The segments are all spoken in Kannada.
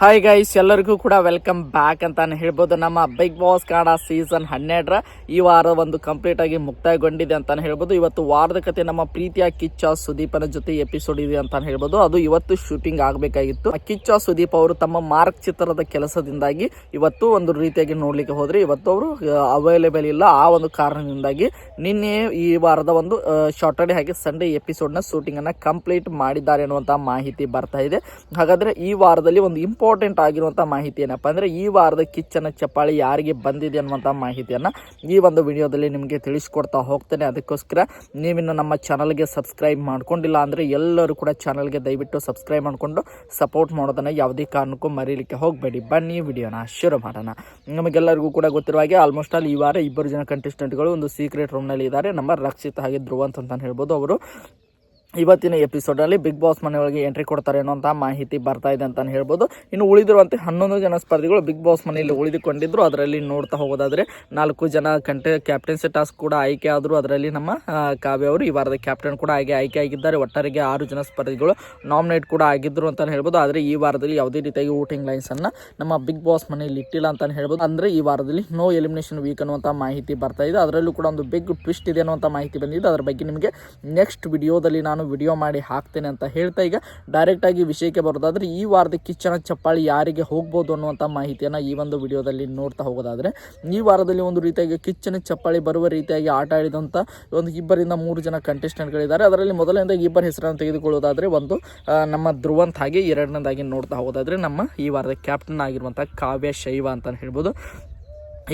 ಹಾಯ್ ಗೈಸ್, ಎಲ್ಲರಿಗೂ ಕೂಡ ವೆಲ್ಕಮ್ ಬ್ಯಾಕ್ ಅಂತಾನೆ ಹೇಳ್ಬೋದು. ನಮ್ಮ ಬಿಗ್ ಬಾಸ್ ಕನ್ನಡ ಸೀಸನ್ 12 ಈ ವಾರ ಒಂದು ಕಂಪ್ಲೀಟ್ ಆಗಿ ಮುಕ್ತಾಯಗೊಂಡಿದೆ ಅಂತಾನೆ ಹೇಳ್ಬೋದು. ಇವತ್ತು ವಾರದ ಕತೆ ನಮ್ಮ ಪ್ರೀತಿಯ ಕಿಚ್ಚ ಸುದೀಪನ ಜೊತೆ ಎಪಿಸೋಡ್ ಇದೆ ಅಂತಾನೆ ಹೇಳ್ಬೋದು. ಅದು ಇವತ್ತು ಶೂಟಿಂಗ್ ಆಗಬೇಕಾಗಿತ್ತು. ಕಿಚ್ಚ ಸುದೀಪ್ ಅವರು ತಮ್ಮ ಮಾರ್ಕ್ ಚಿತ್ರದ ಕೆಲಸದಿಂದಾಗಿ ಇವತ್ತು ಒಂದು ರೀತಿಯಾಗಿ ನೋಡ್ಲಿಕ್ಕೆ ಹೋದ್ರೆ ಇವತ್ತು ಅವರು ಅವೈಲೇಬಲ್ ಇಲ್ಲ. ಆ ಒಂದು ಕಾರಣದಿಂದಾಗಿ ನಿನ್ನೆ ಈ ವಾರದ ಒಂದು ಸಾಟರ್ಡೆ ಹಾಗೆ ಸಂಡೇ ಎಪಿಸೋಡ್ ನ ಶೂಟಿಂಗ್ ಅನ್ನ ಕಂಪ್ಲೀಟ್ ಮಾಡಿದ್ದಾರೆ ಅನ್ನುವಂತಹ ಮಾಹಿತಿ ಬರ್ತಾ ಇದೆ. ಹಾಗಾದ್ರೆ ಈ ವಾರದಲ್ಲಿ ಒಂದು ಇಂಪಾರ್ಟೆಂಟ್ ಆಗಿರುವಂತಹ ಮಾಹಿತಿ ಏನಪ್ಪಾ ಅಂದ್ರೆ ಈ ವಾರದ ಕಿಚ್ಚನ ಚಪ್ಪಾಳಿ ಯಾರಿಗೆ ಬಂದಿದೆ ಅನ್ನುವಂತಹ ಮಾಹಿತಿಯನ್ನ ಈ ಒಂದು ವಿಡಿಯೋದಲ್ಲಿ ನಿಮಗೆ ತಿಳಿಸ್ಕೊಡ್ತಾ ಹೋಗ್ತೇನೆ. ಅದಕ್ಕೋಸ್ಕರ ನೀವಿನ್ನು ನಮ್ಮ ಚಾನಲ್ಗೆ ಸಬ್ಸ್ಕ್ರೈಬ್ ಮಾಡ್ಕೊಂಡಿಲ್ಲ ಅಂದ್ರೆ ಎಲ್ಲರೂ ಕೂಡ ಚಾನಲ್ಗೆ ದಯವಿಟ್ಟು ಸಬ್ಸ್ಕ್ರೈಬ್ ಮಾಡ್ಕೊಂಡು ಸಪೋರ್ಟ್ ಮಾಡೋದನ್ನ ಯಾವುದೇ ಕಾರಣಕ್ಕೂ ಮರೀಲಿಕ್ಕೆ ಹೋಗಬೇಡಿ. ಬನ್ನಿ ವಿಡಿಯೋನ ಶುರು ಮಾಡೋಣ. ನಮಗೆಲ್ಲರಿಗೂ ಕೂಡ ಗೊತ್ತಿರುವ ಹಾಗೆ ಆಲ್ಮೋಸ್ಟ್ ಆಲ್ ಈ ವಾರ ಇಬ್ಬರು ಜನ ಕಂಟೆಸ್ಟೆಂಟ್ಗಳು ಒಂದು ಸೀಕ್ರೆಟ್ ರೂಮ್ ನಲ್ಲಿ ಇದ್ದಾರೆ. ನಮ್ಮ ರಕ್ಷಿತ್ ಹಾಗೆ ಧ್ರುವಂತ್ ಅಂತ ಹೇಳ್ಬೋದು. ಅವರು ಇವತ್ತಿನ ಎಪಿಸೋಡಲ್ಲಿ ಬಿಗ್ ಬಾಸ್ ಮನೆಯೊಳಗೆ ಎಂಟ್ರಿ ಕೊಡ್ತಾರೆ ಅನ್ನೋಂಥ ಮಾಹಿತಿ ಬರ್ತಾ ಇದೆ ಅಂತಾನೆ ಹೇಳ್ಬೋದು. ಇನ್ನು ಉಳಿದಿರುವಂತೆ 11 ಜನ ಸ್ಪರ್ಧಿಗಳು ಬಿಗ್ ಬಾಸ್ ಮನೆಯಲ್ಲಿ ಉಳಿದುಕೊಂಡಿದ್ರು. ಅದರಲ್ಲಿ ನೋಡ್ತಾ ಹೋಗೋದಾದ್ರೆ 4 ಜನ ಕ್ಯಾಪ್ಟನ್ಸಿ ಟಾಸ್ಕ್ ಕೂಡ ಆಯ್ಕೆ ಆದರು. ಅದರಲ್ಲಿ ನಮ್ಮ ಕಾವ್ಯ ಅವರು ಈ ವಾರದ ಕ್ಯಾಪ್ಟನ್ ಕೂಡ ಆಯ್ಕೆ ಆಗಿದ್ದಾರೆ. ಒಟ್ಟಾರೆಗೆ 6 ಜನ ಸ್ಪರ್ಧಿಗಳು ನಾಮಿನೇಟ್ ಕೂಡ ಆಗಿದ್ರು ಅಂತಾನೆ ಹೇಳ್ಬೋದು. ಆದರೆ ಈ ವಾರದಲ್ಲಿ ಯಾವುದೇ ರೀತಿಯಾಗಿ ವೋಟಿಂಗ್ ಲೈನ್ಸ್ ಅನ್ನ ನಮ್ಮ ಬಿಗ್ ಬಾಸ್ ಮನೆಯಲ್ಲಿ ಇಟ್ಟಿಲ್ಲ ಅಂತಾನೆ ಹೇಳ್ಬೋದು. ಅಂದ್ರೆ ಈ ವಾರದಲ್ಲಿ ನೋ ಎಲಿಮಿನೇಷನ್ ವೀಕ್ ಅನ್ನುವಂಥ ಮಾಹಿತಿ ಬರ್ತಾ ಇದೆ. ಅದರಲ್ಲೂ ಕೂಡ ಒಂದು ಬಿಗ್ ಟ್ವಿಸ್ಟ್ ಇದೆ ಅನ್ನುವಂಥ ಮಾಹಿತಿ ಬಂದಿದೆ. ಅದರ ಬಗ್ಗೆ ನಿಮಗೆ ನೆಕ್ಸ್ಟ್ ವಿಡಿಯೋದಲ್ಲಿ ನಾನು ವಿಡಿಯೋ ಮಾಡಿ ಹಾಕ್ತೇನೆ ಅಂತ ಹೇಳ್ತಾ ಈಗ ಡೈರೆಕ್ಟ್ ಆಗಿ ವಿಷಯಕ್ಕೆ ಬರೋದಾದ್ರೆ ಈ ವಾರದ ಕಿಚ್ಚನ ಚಪ್ಪಾಳಿ ಯಾರಿಗೆ ಹೋಗ್ಬೋದು ಅನ್ನುವಂಥ ಮಾಹಿತಿಯನ್ನ ಈ ಒಂದು ವಿಡಿಯೋದಲ್ಲಿ ನೋಡ್ತಾ ಹೋಗೋದಾದ್ರೆ ಈ ವಾರದಲ್ಲಿ ಒಂದು ರೀತಿಯಾಗಿ ಕಿಚ್ಚನ ಚಪ್ಪಾಳಿ ಬರುವ ರೀತಿಯಾಗಿ ಆಟ ಆಡಿದಂಥ ಒಂದು 2-3 ಜನ ಕಂಟೆಸ್ಟೆಂಟ್ಗಳಿದ್ದಾರೆ. ಅದರಲ್ಲಿ ಮೊದಲನೇದಾಗಿ 2 ಹೆಸರನ್ನು ತೆಗೆದುಕೊಳ್ಳೋದಾದ್ರೆ ಒಂದು ನಮ್ಮ ಧ್ರುವಂತ್ ಹಾಗೆ ಎರಡನೇದಾಗಿ ನೋಡ್ತಾ ಹೋಗೋದಾದ್ರೆ ನಮ್ಮ ಈ ವಾರದ ಕ್ಯಾಪ್ಟನ್ ಆಗಿರುವಂಥ ಕಾವ್ಯ ಶೈವ ಅಂತ ಹೇಳ್ಬೋದು.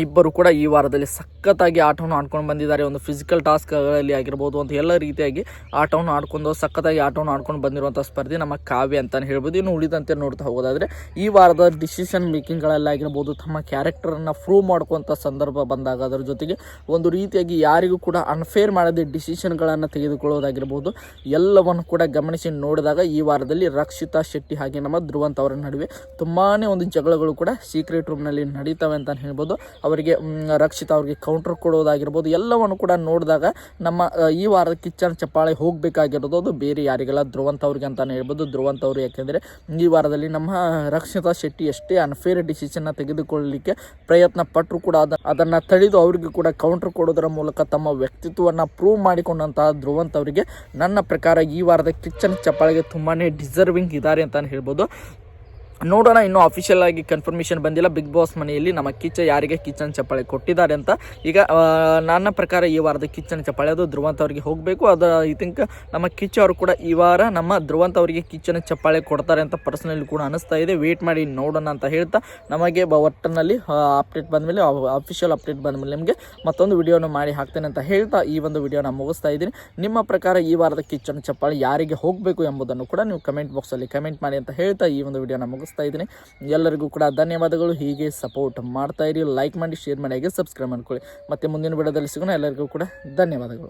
ಇಬ್ಬರು ಕೂಡ ಈ ವಾರದಲ್ಲಿ ಸಖತ್ತಾಗಿ ಆಟವನ್ನು ಆಡ್ಕೊಂಡು ಬಂದಿದ್ದಾರೆ. ಒಂದು ಫಿಸಿಕಲ್ ಟಾಸ್ಕ್ಗಳಲ್ಲಿ ಆಗಿರ್ಬೋದು ಅಂತ ಎಲ್ಲ ರೀತಿಯಾಗಿ ಆಟವನ್ನು ಸಖತ್ತಾಗಿ ಆಟವನ್ನು ಆಡ್ಕೊಂಡು ಬಂದಿರುವಂಥ ಸ್ಪರ್ಧೆ ನಮ್ಮ ಕಾವ್ಯ ಅಂತಾನೆ ಹೇಳ್ಬೋದು. ಇನ್ನು ಉಳಿದಂತೆ ನೋಡ್ತಾ ಹೋಗೋದಾದ್ರೆ ಈ ವಾರದ ಡಿಸಿಷನ್ ಮೇಕಿಂಗ್ಗಳಲ್ಲಿ ಆಗಿರ್ಬೋದು ತಮ್ಮ ಕ್ಯಾರೆಕ್ಟರನ್ನು ಪ್ರೂವ್ ಮಾಡ್ಕೊಂಥ ಸಂದರ್ಭ ಬಂದಾಗ ಅದರ ಜೊತೆಗೆ ಒಂದು ರೀತಿಯಾಗಿ ಯಾರಿಗೂ ಕೂಡ ಅನ್ಫೇರ್ ಮಾಡದೆ ಡಿಸಿಷನ್ಗಳನ್ನು ತೆಗೆದುಕೊಳ್ಳೋದಾಗಿರ್ಬೋದು ಎಲ್ಲವನ್ನು ಕೂಡ ಗಮನಿಸಿ ನೋಡಿದಾಗ ಈ ವಾರದಲ್ಲಿ ರಕ್ಷಿತಾ ಶೆಟ್ಟಿ ಹಾಗೆ ನಮ್ಮ ಧ್ರುವಂತ್ ಅವರ ನಡುವೆ ತುಂಬಾ ಒಂದು ಜಗಳಗಳು ಕೂಡ ಸೀಕ್ರೆಟ್ ರೂಮ್ನಲ್ಲಿ ನಡೀತವೆ ಅಂತ ಹೇಳ್ಬೋದು. ಅವರಿಗೆ ರಕ್ಷಿತಾ ಅವರಿಗೆ ಕೌಂಟರ್ ಕೊಡೋದಾಗಿರ್ಬೋದು ಎಲ್ಲವನ್ನು ಕೂಡ ನೋಡಿದಾಗ ನಮ್ಮ ಈ ವಾರದ ಕಿಚ್ಚನ ಚಪ್ಪಾಳೆ ಹೋಗಬೇಕಾಗಿರೋದು ಅದು ಬೇರೆ ಯಾರಿಗೆಲ್ಲ ಧ್ರುವಂತ್ ಅವ್ರಿಗೆ ಅಂತಾನೆ ಹೇಳ್ಬೋದು. ಧ್ರುವಂತ್ ಅವರು ಯಾಕೆಂದರೆ ಈ ವಾರದಲ್ಲಿ ನಮ್ಮ ರಕ್ಷಿತಾ ಶೆಟ್ಟಿ ಎಷ್ಟೇ ಅನ್ಫೇರ್ ಡಿಸಿಷನ್ನ ತೆಗೆದುಕೊಳ್ಳಲಿಕ್ಕೆ ಪ್ರಯತ್ನ ಪಟ್ಟರು ಕೂಡ ಅದನ್ನು ತಡೆದು ಅವರಿಗೂ ಕೂಡ ಕೌಂಟರ್ ಕೊಡೋದರ ಮೂಲಕ ತಮ್ಮ ವ್ಯಕ್ತಿತ್ವವನ್ನು ಪ್ರೂವ್ ಮಾಡಿಕೊಂಡಂತಹ ಧ್ರುವಂತ್ ಅವರಿಗೆ ನನ್ನ ಪ್ರಕಾರ ಈ ವಾರದ ಕಿಚ್ಚನ ಚಪ್ಪಾಳೆಗೆ ತುಂಬಾ ಡಿಸರ್ವಿಂಗ್ ಇದ್ದಾರೆ ಅಂತಾನೆ ಹೇಳ್ಬೋದು. ನೋಡೋಣ, ಇನ್ನೂ ಅಫಿಷಿಯಲ್ ಆಗಿ ಕನ್ಫರ್ಮೇಷನ್ ಬಂದಿಲ್ಲ ಬಿಗ್ ಬಾಸ್ ಮನೆಯಲ್ಲಿ ನಮ್ಮ ಕಿಚ್ಚ ಯಾರಿಗೆ ಕಿಚ್ಚನ ಚಪ್ಪಾಳೆ ಕೊಟ್ಟಿದ್ದಾರೆ ಅಂತ. ಈಗ ನನ್ನ ಪ್ರಕಾರ ಈ ವಾರದ ಕಿಚ್ಚನ ಚಪ್ಪಾಳೆ ಅದು ಧ್ರುವಂತ್ ಅವರಿಗೆ ಹೋಗಬೇಕು. ಅದು ಐ ಥಿಂಕ್ ನಮ್ಮ ಕಿಚ್ಚ ಅವರು ಕೂಡ ಈ ವಾರ ನಮ್ಮ ಧ್ರುವಂತ್ ಅವರಿಗೆ ಕಿಚ್ಚನ ಚಪ್ಪಾಳೆ ಕೊಡ್ತಾರೆ ಅಂತ ಪರ್ಸನಲಿ ಕೂಡ ಅನಿಸ್ತಾ ಇದೆ. ವೇಟ್ ಮಾಡಿ ನೋಡೋಣ ಅಂತ ಹೇಳ್ತಾ ನಮಗೆ ಒಟ್ಟಿನಲ್ಲಿ ಅಪ್ಡೇಟ್ ಬಂದಮೇಲೆ ಅಫಿಷಿಯಲ್ ಅಪ್ಡೇಟ್ ಬಂದಮೇಲೆ ನಿಮಗೆ ಮತ್ತೊಂದು ವಿಡಿಯೋನ ಮಾಡಿ ಹಾಕ್ತೇನೆ ಅಂತ ಹೇಳ್ತಾ ಈ ಒಂದು ವಿಡಿಯೋನ ಮುಗಿಸ್ತಾ ಇದ್ದೀನಿ. ನಿಮ್ಮ ಪ್ರಕಾರ ಈ ವಾರದ ಕಿಚ್ಚನ ಚಪ್ಪಾಳೆ ಯಾರಿಗೆ ಹೋಗಬೇಕು ಎಂಬುದನ್ನು ಕೂಡ ನೀವು ಕಮೆಂಟ್ ಬಾಕ್ಸಲ್ಲಿ ಕಮೆಂಟ್ ಮಾಡಿ ಅಂತ ಹೇಳ್ತಾ ಈ ಒಂದು ವಿಡಿಯೋನ ಮುಗಿಸ್ತಾ ಇದ್ದೀನಿ. ಎಲ್ಲರಿಗೂ ಕೂಡ ಧನ್ಯವಾದಗಳು. ಹೀಗೆ ಸಪೋರ್ಟ್ ಮಾಡ್ತಾ ಇರಿ, ಲೈಕ್ ಮಾಡಿ, ಶೇರ್ ಮಾಡಿ, ಹಾಗೆ ಸಬ್ಸ್ಕ್ರೈಬ್ ಮಾಡ್ಕೊಳ್ಳಿ. ಮತ್ತೆ ಮುಂದಿನ ವಿಡಿಯೋದಲ್ಲಿ ಸಿಗೋಣ. ಎಲ್ಲರಿಗೂ ಕೂಡ ಧನ್ಯವಾದಗಳು.